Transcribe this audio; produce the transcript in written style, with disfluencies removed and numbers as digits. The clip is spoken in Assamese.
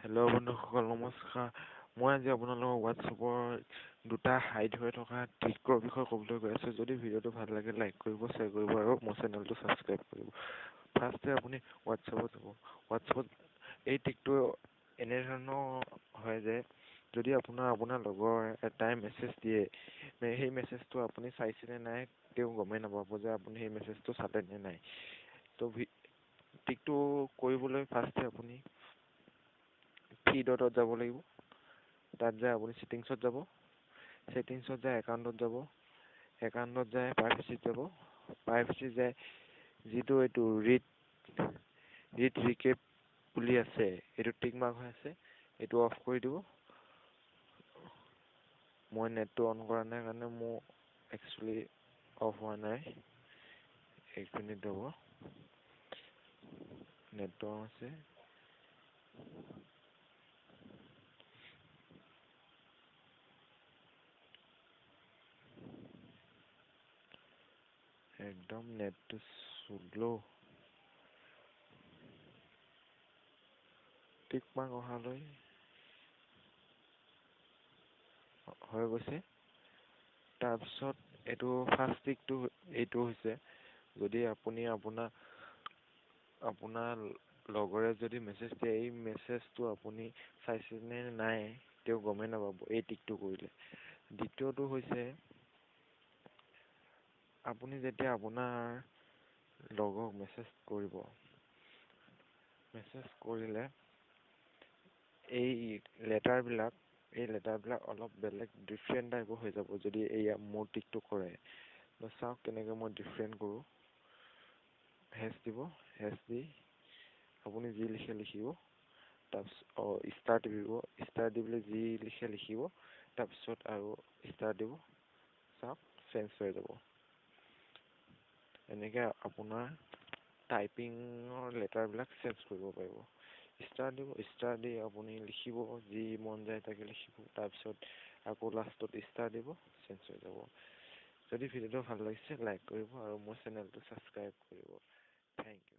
হেল্ল' বন্ধুসকল নমস্কাৰ। মই আজি আপোনালোকক হোৱাটছআপৰ দুটা হাইড হৈ থকা ট্ৰিকৰ বিষয়ে ক'বলৈ গৈ আছোঁ। যদি ভিডিঅ'টো ভাল লাগে লাইক কৰিব, শ্বেয়াৰ কৰিব আৰু মোৰ চেনেলটো ছাবস্ক্ৰাইব কৰিব। ফাৰ্ষ্টে আপুনি হোৱাটছআপত যাব। হোৱাটছআপত এই ট্ৰিকটো এনেধৰণৰ হয় যে যদি আপোনাৰ লগৰ এটাই মেছেজ দিয়ে, সেই মেছেজটো আপুনি চাইছেনে নাই তেওঁ গমেই নাপাব যে আপুনি সেই মেছেজটো চালে নে নাই। তো ট্ৰিকটো কৰিবলৈ ফাৰ্ষ্টে আপুনি থ্ৰী ডটত যাব লাগিব। তাত যায় আপুনি ছেটিংছত যাব, ছেটিংছত যায় একাউণ্টত যাব, একাউণ্টত যায় প্ৰাইভেচিত যাব, প্ৰাইভেচিত যায় যিটো এইটো ৰিড ৰিকেপ বুলি আছে, এইটো টিক মাৰ্ক হৈ আছে, এইটো অফ কৰি দিব। মই নেটটো অন কৰা নাই কাৰণে মোৰ একচুৱেলি অফ হোৱা নাই। এক মিনিট ৰ'ব, নেটটো অন আছে। একদম নেটটো শ্ল'। টিক মাৰ্ক অহালৈ হৈ গৈছে। তাৰপিছত এইটো ফাৰ্ষ্ট ট্ৰিকটো এইটো হৈছে, যদি আপুনি আপোনাৰ লগৰে যদি মেছেজ দিয়ে, এই মেছেজটো আপুনি চাইছেনে নাই তেওঁ গমেই নাপাব এই ট্ৰিকটো কৰিলে। দ্বিতীয়টো হৈছে, আপুনি যেতিয়া আপোনাৰ লগক মেছেজ কৰিলে এই লেটাৰবিলাক অলপ বেলেগ ডিফাৰেণ্ট টাইপৰ হৈ যাব যদি এয়া মোৰ ট্ৰিকটো কৰে। চাওক কেনেকৈ মই ডিফাৰেণ্ট কৰোঁ। হেছ দিব, হেছ দি আপুনি যি লিখে লিখিব, তাৰপিছত ষ্টাৰ টিপিব, ষ্টাৰ দি পেলাই যি লিখে লিখিব, তাৰপিছত আৰু ষ্টাৰ দিব। চাওক চেঞ্জ হৈ যাব। এনেকৈ আপোনাৰ টাইপিঙৰ লেটাৰবিলাক চেঞ্জ কৰিব পাৰিব। ষ্টাৰ দি আপুনি লিখিব, যি মন যায় তাকে লিখিব, তাৰপিছত আকৌ লাষ্টত ষ্টাৰ দিব, চেঞ্জ হৈ যাব। যদি ভিডিঅ'টো ভাল লাগিছে লাইক কৰিব আৰু মোৰ চেনেলটো ছাবস্ক্ৰাইব কৰিব। Thank U.